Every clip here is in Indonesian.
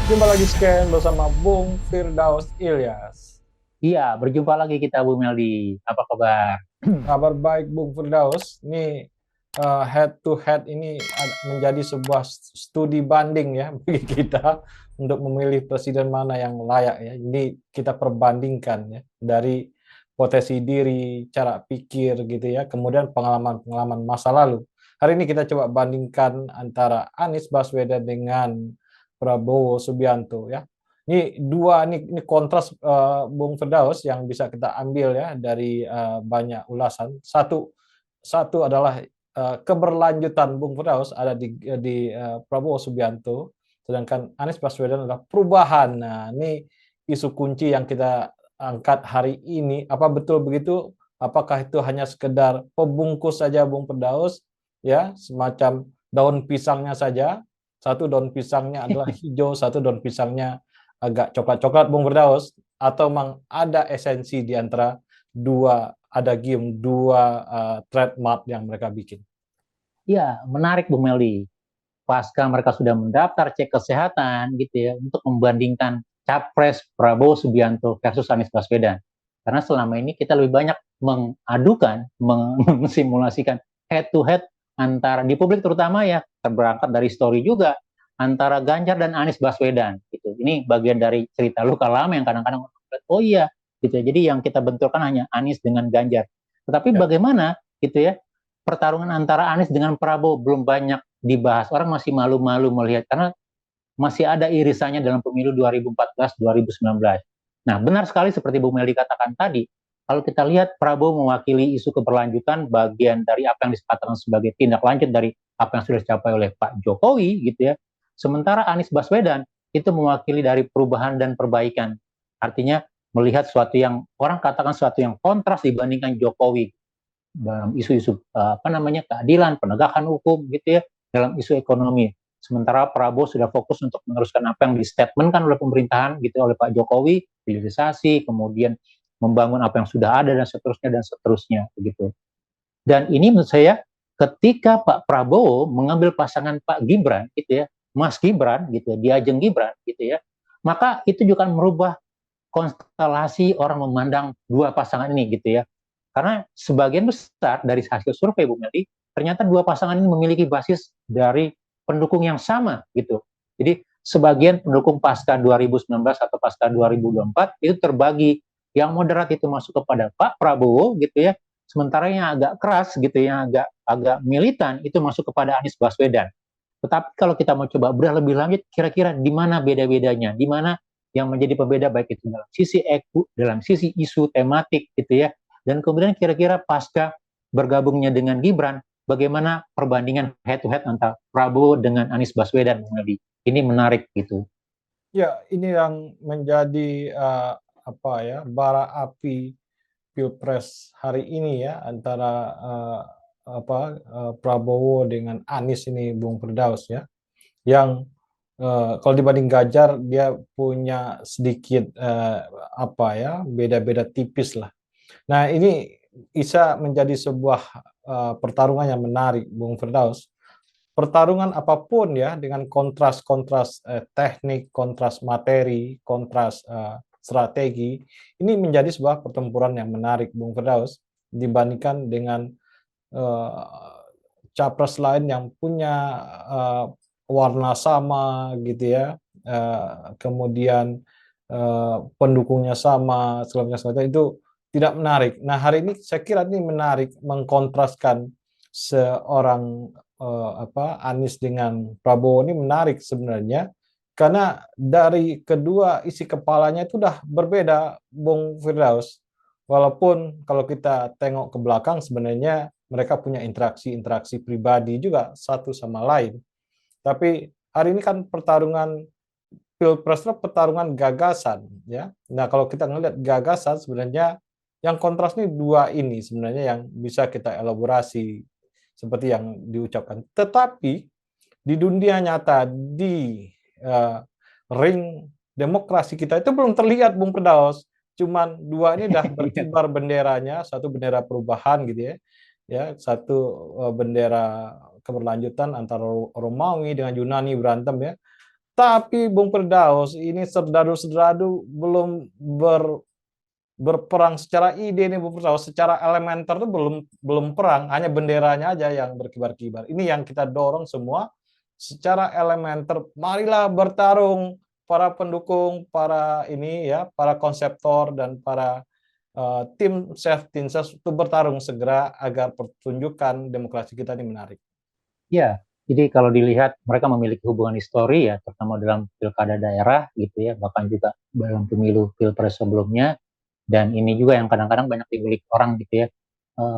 Jumpa lagi Scan bersama Bung Firdaus Ilyas. Iya, berjumpa lagi kita Bu Meldi. Apa kabar? Kabar baik Bung Firdaus. Ini head to head ini menjadi sebuah studi banding ya bagi kita untuk memilih presiden mana yang layak ya. Ini kita perbandingkan ya dari potensi diri, cara pikir gitu ya, kemudian pengalaman-pengalaman masa lalu. Hari ini kita coba bandingkan antara Anies Baswedan dengan Prabowo Subianto ya. Ini kontras Bung Firdaus yang bisa kita ambil ya dari banyak ulasan. Satu adalah keberlanjutan Bung Firdaus ada di Prabowo Subianto, sedangkan Anies Baswedan adalah perubahan. Nah, ini isu kunci yang kita angkat hari ini. Apa betul begitu? Apakah itu hanya sekedar pembungkus saja Bung Firdaus ya, semacam daun pisangnya saja? Satu daun pisangnya adalah hijau, satu daun pisangnya agak coklat-coklat Bung Firdaus, atau memang ada esensi di antara dua adagium, dua trademark yang mereka bikin? Iya, menarik Bu Meldi. Pasca mereka sudah mendaftar cek kesehatan gitu ya untuk membandingkan Capres Prabowo Subianto versus Anies Baswedan. Karena selama ini kita lebih banyak mengadukan, mensimulasikan head to head antara di publik terutama ya terberangkat dari story juga antara Ganjar dan Anies Baswedan gitu. Ini bagian dari cerita luka lama yang kadang-kadang oh iya gitu ya. Jadi yang kita benturkan hanya Anies dengan Ganjar. Tetapi Ya. bagaimana gitu ya pertarungan antara Anies dengan Prabowo belum banyak dibahas. Orang masih malu-malu melihat karena masih ada irisannya dalam pemilu 2014-2019. Nah, benar sekali seperti Bu Meli katakan tadi, kalau kita lihat Prabowo mewakili isu keberlanjutan bagian dari apa yang disepakatkan sebagai tindak lanjut dari apa yang sudah dicapai oleh Pak Jokowi gitu ya. Sementara Anies Baswedan itu mewakili dari perubahan dan perbaikan. Artinya melihat sesuatu yang orang katakan sesuatu yang kontras dibandingkan Jokowi dalam isu-isu apa namanya keadilan, penegakan hukum gitu ya, dalam isu ekonomi. Sementara Prabowo sudah fokus untuk meneruskan apa yang distatementkan oleh pemerintahan gitu oleh Pak Jokowi, hilirisasi, kemudian membangun apa yang sudah ada dan seterusnya begitu. Dan ini menurut saya ketika Pak Prabowo mengambil pasangan Pak Gibran gitu ya, Mas Gibran gitu ya, Diajeng Gibran gitu ya, maka itu juga akan merubah konstelasi orang memandang dua pasangan ini gitu ya. Karena sebagian besar dari hasil survei Bu Meldi, ternyata dua pasangan ini memiliki basis dari pendukung yang sama gitu. Jadi sebagian pendukung pasca 2019 atau pasca 2024 itu terbagi. Yang moderat itu masuk kepada Pak Prabowo gitu ya. Sementara yang agak keras gitu, yang agak agak militan itu masuk kepada Anies Baswedan. Tetapi kalau kita mau coba bedah lebih lanjut, kira-kira di mana beda-bedanya, di mana yang menjadi pembeda baik itu dalam sisi isu tematik gitu ya, dan kemudian kira-kira pasca bergabungnya dengan Gibran, bagaimana perbandingan head to head antara Prabowo dengan Anies Baswedan, ini menarik gitu. Ya, ini yang menjadi apa ya, bara api Pilpres hari ini ya antara Prabowo dengan Anies ini Bung Firdaus ya. Yang kalau dibanding Ganjar dia punya sedikit apa ya, beda-beda tipis lah. Nah, ini bisa menjadi sebuah pertarungan yang menarik, Bung Firdaus. Pertarungan apapun ya, dengan kontras-kontras teknik, kontras materi, kontras strategi, ini menjadi sebuah pertempuran yang menarik, Bung Firdaus, dibandingkan dengan eh, capres lain yang punya eh, warna sama gitu ya, kemudian pendukungnya sama, segala macam itu tidak menarik. Nah, hari ini saya kira ini menarik mengkontraskan seorang Anies dengan Prabowo ini menarik sebenarnya karena dari kedua isi kepalanya itu udah berbeda, Bung Firdaus. Walaupun kalau kita tengok ke belakang sebenarnya mereka punya interaksi-interaksi pribadi juga satu sama lain. Tapi hari ini kan pertarungan Pilpres itu pertarungan gagasan ya. Nah, kalau kita ngelihat gagasan sebenarnya yang kontras nih dua ini sebenarnya yang bisa kita elaborasi seperti yang diucapkan. Tetapi di dunia nyata di uh, ring demokrasi kita itu belum terlihat Bung Firdaus. Cuman dua ini dah berkibar benderanya, satu bendera perubahan gitu ya. Ya, satu bendera keberlanjutan antara Romawi dengan Yunani berantem ya. Tapi Bung Firdaus, ini serdadu-serdadu belum berperang secara ide nih Bung Firdaus, secara elementer itu belum perang, hanya benderanya aja yang berkibar-kibar. Ini yang kita dorong semua secara elementer. Marilah bertarung para pendukung, para ini ya, para konseptor dan para tim Tim ses itu bertarung segera agar pertunjukan demokrasi kita ini menarik. Ya, jadi kalau dilihat mereka memiliki hubungan histori ya, terutama dalam pilkada daerah gitu ya, bahkan juga dalam pemilu pilpres sebelumnya. Dan ini juga yang kadang-kadang banyak digulik orang gitu ya.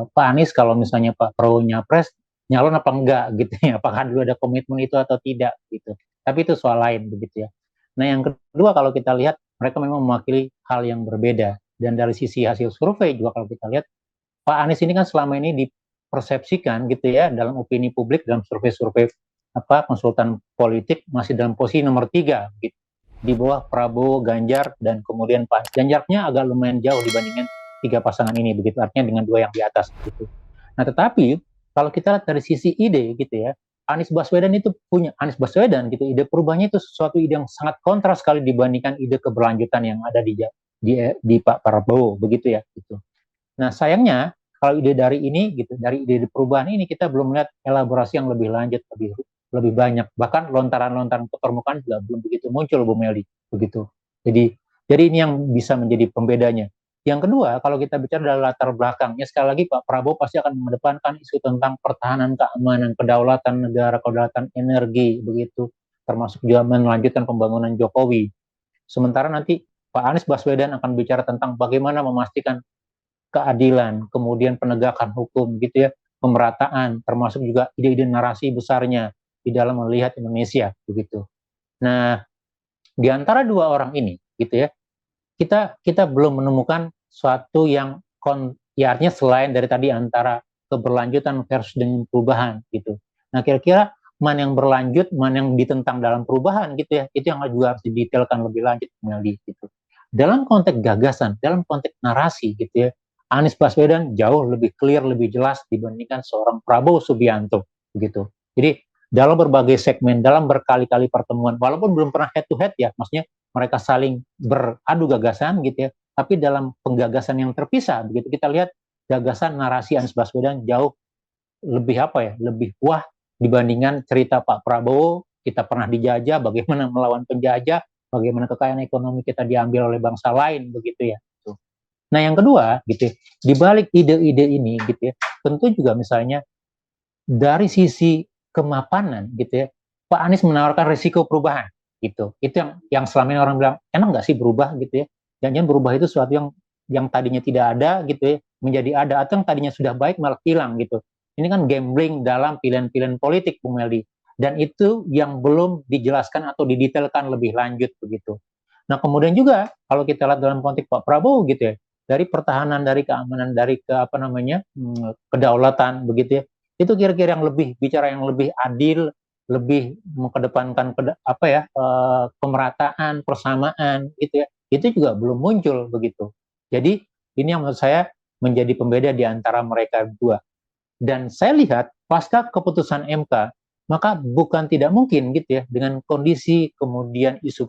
Pak Anies kalau misalnya Pak Prabowo nyapres, nyalon apa enggak gitu ya, apakah dulu ada komitmen itu atau tidak gitu. Tapi itu soal lain begitu ya. Nah yang kedua kalau kita lihat mereka memang mewakili hal yang berbeda. Dan dari sisi hasil survei juga kalau kita lihat Pak Anies ini kan selama ini dipersepsikan gitu ya dalam opini publik dalam survei-survei konsultan politik masih dalam posisi nomor 3 gitu. Di bawah Prabowo, Ganjar dan kemudian Pak Ganjarnya agak lumayan jauh dibandingkan 3 pasangan ini begitu, artinya dengan 2 yang di atas gitu. Nah, tetapi kalau kita lihat dari sisi ide gitu ya, Anies Baswedan itu punya Anies Baswedan gitu, ide perubahannya itu sesuatu ide yang sangat kontras sekali dibandingkan ide keberlanjutan yang ada di Pak Prabowo begitu ya gitu. Nah, sayangnya kalau ide dari ini gitu, dari ide perubahan ini kita belum melihat elaborasi yang lebih lanjut, lebih banyak. Bahkan lontaran-lontaran ke permukaan juga belum begitu muncul, Bu Meli, begitu. Jadi ini yang bisa menjadi pembedanya. Yang kedua, kalau kita bicara dari latar belakangnya, sekali lagi Pak Prabowo pasti akan mengedepankan isu tentang pertahanan keamanan, kedaulatan negara, kedaulatan energi, begitu, termasuk juga melanjutkan pembangunan Jokowi. Sementara nanti Pak Anies Baswedan akan bicara tentang bagaimana memastikan keadilan, kemudian penegakan hukum gitu ya, pemerataan, termasuk juga ide-ide narasi besarnya di dalam melihat Indonesia begitu. Nah, di antara dua orang ini gitu ya, kita belum menemukan suatu yang ya artinya selain dari tadi antara keberlanjutan versus dengan perubahan gitu. Nah, kira-kira mana yang berlanjut, mana yang ditentang dalam perubahan gitu ya, itu yang juga harus didetailkan lebih lanjut gitu. Dalam konteks gagasan, dalam konteks narasi gitu ya, Anies Baswedan jauh lebih clear, lebih jelas dibandingkan seorang Prabowo Subianto begitu. Jadi dalam berbagai segmen, dalam berkali-kali pertemuan, walaupun belum pernah head to head ya, maksudnya mereka saling beradu gagasan gitu ya, tapi dalam penggagasan yang terpisah begitu kita lihat gagasan narasi Anies Baswedan jauh lebih lebih wah dibandingkan cerita Pak Prabowo, kita pernah dijajah, bagaimana melawan penjajah, bagaimana kekayaan ekonomi kita diambil oleh bangsa lain begitu ya. Nah yang kedua gitu, di balik ide-ide ini gitu ya, tentu juga misalnya dari sisi kemapanan gitu ya, Pak Anies menawarkan risiko perubahan gitu. Itu yang selama ini orang bilang, emang nggak sih berubah gitu ya? Jangan-jangan berubah itu sesuatu yang tadinya tidak ada gitu ya, menjadi ada, atau yang tadinya sudah baik malah hilang gitu. Ini kan gambling dalam pilihan-pilihan politik, Bung Meldi. Dan itu yang belum dijelaskan atau didetailkan lebih lanjut begitu. Nah kemudian juga kalau kita lihat dalam konteks Pak Prabowo gitu ya, dari pertahanan, dari keamanan, dari kedaulatan begitu ya, itu kira-kira yang lebih bicara yang lebih adil, lebih mengedepankan pemerataan, persamaan gitu ya. Itu juga belum muncul begitu. Jadi ini yang menurut saya menjadi pembeda di antara mereka dua. Dan saya lihat pasca keputusan MK, maka bukan tidak mungkin gitu ya dengan kondisi kemudian isu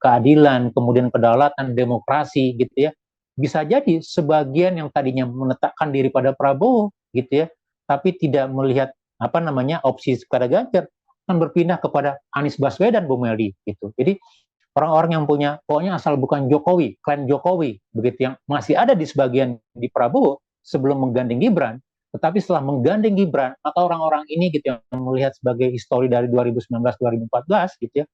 keadilan, kemudian kedaulatan, demokrasi gitu ya. Bisa jadi sebagian yang tadinya menetapkan diri pada Prabowo gitu ya, tapi tidak melihat opsi kepada Ganjar akan berpindah kepada Anies Baswedan, Bu Meldi gitu. Jadi orang-orang yang punya pokoknya asal bukan Jokowi, klaim Jokowi begitu yang masih ada di sebagian di Prabowo sebelum menggandeng Gibran, tetapi setelah menggandeng Gibran, maka orang-orang ini gitu yang melihat sebagai histori dari 2019-2014 gitu ya,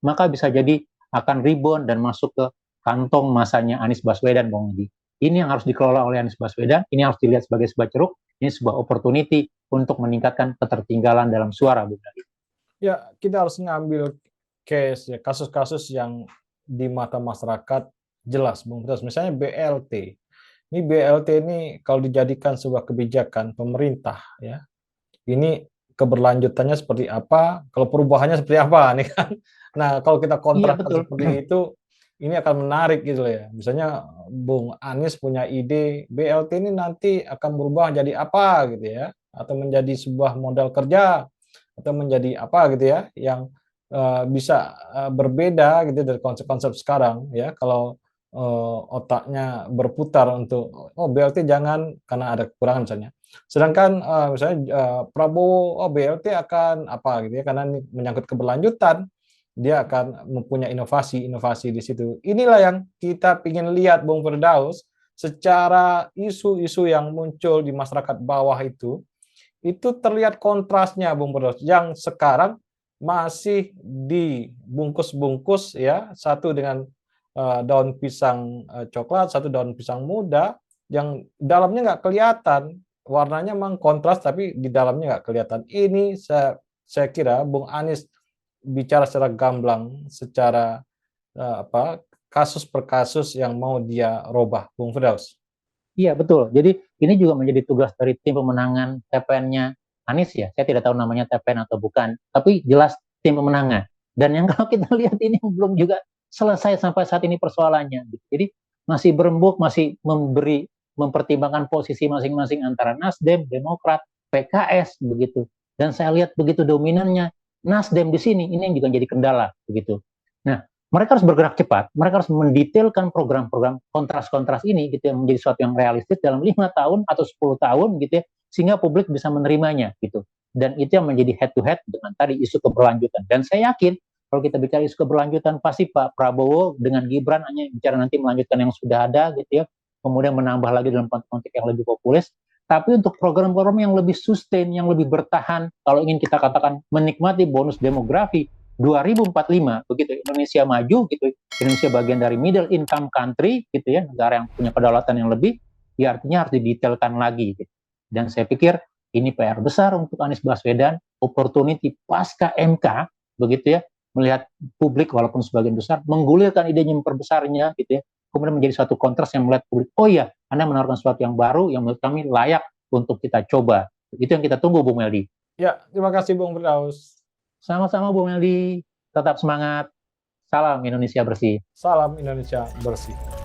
maka bisa jadi akan rebound dan masuk ke kantong masanya Anies Baswedan, Bang Edi. Ini yang harus dikelola oleh Anies Baswedan, ini harus dilihat sebagai sebuah ceruk, ini sebuah opportunity untuk meningkatkan ketertinggalan dalam suara, Bung Edi. Ya, kita harus ngambil case ya, kasus-kasus yang di mata masyarakat jelas, Bung. Terus misalnya BLT. Ini BLT ini kalau dijadikan sebuah kebijakan pemerintah ya, ini keberlanjutannya seperti apa, kalau perubahannya seperti apa nih kan. Nah, kalau kita Iya kontraskan betul. seperti itu, ini akan menarik gitu ya. Misalnya Bung Anies punya ide BLT ini nanti akan berubah jadi apa gitu ya, atau menjadi sebuah modal kerja atau menjadi apa gitu ya, yang bisa berbeda gitu dari konsep-konsep sekarang ya. Kalau otaknya berputar untuk oh BLT jangan karena ada kekurangan misalnya. Sedangkan misalnya Prabowo oh BLT akan apa gitu ya karena ini menyangkut keberlanjutan, dia akan mempunyai inovasi-inovasi di situ. Inilah yang kita ingin lihat Bung Firdaus, secara isu-isu yang muncul di masyarakat bawah itu terlihat kontrasnya Bung Firdaus, yang sekarang masih dibungkus-bungkus ya, satu dengan daun pisang coklat, satu daun pisang muda, yang dalamnya nggak kelihatan, warnanya memang kontras tapi di dalamnya nggak kelihatan. Ini saya kira Bung Anies bicara secara gamblang, secara apa kasus per kasus yang mau dia robah, Bung Firdaus. Iya, betul. Jadi ini juga menjadi tugas dari tim pemenangan TPN-nya Anies ya. Saya tidak tahu namanya TPN atau bukan, tapi jelas tim pemenangan. Dan yang kalau kita lihat ini belum juga selesai sampai saat ini persoalannya. Jadi masih berembuk, masih mempertimbangkan posisi masing-masing antara Nasdem, Demokrat, PKS begitu. Dan saya lihat begitu dominannya Nasdem di sini, ini juga jadi kendala begitu. Nah, mereka harus bergerak cepat, mereka harus mendetailkan program-program kontras-kontras ini gitu yang menjadi sesuatu yang realistis dalam 5 tahun atau 10 tahun gitu ya, sehingga publik bisa menerimanya gitu. Dan itu yang menjadi head to head dengan tadi isu keberlanjutan. Dan saya yakin kalau kita bicara isu keberlanjutan pasti Pak Prabowo dengan Gibran hanya bicara nanti melanjutkan yang sudah ada gitu ya, kemudian menambah lagi dalam konteks yang lebih populis. Tapi untuk program-program yang lebih sustain, yang lebih bertahan, kalau ingin kita katakan menikmati bonus demografi 2045 begitu Indonesia maju gitu, Indonesia bagian dari middle income country gitu ya, negara yang punya kedaulatan yang lebih, ya artinya harus didetailkan lagi gitu. Dan saya pikir ini PR besar untuk Anies Baswedan, opportunity pasca MK begitu ya, melihat publik walaupun sebagian besar menggulirkan idenya, memperbesarnya gitu ya, kemudian menjadi suatu kontras yang melihat publik, oh ya Anda menawarkan sesuatu yang baru yang menurut kami layak untuk kita coba. Itu yang kita tunggu Bung Meldi. Ya, terima kasih Bung Firdaus. Sama-sama Bung Meldi, tetap semangat. Salam Indonesia bersih. Salam Indonesia bersih.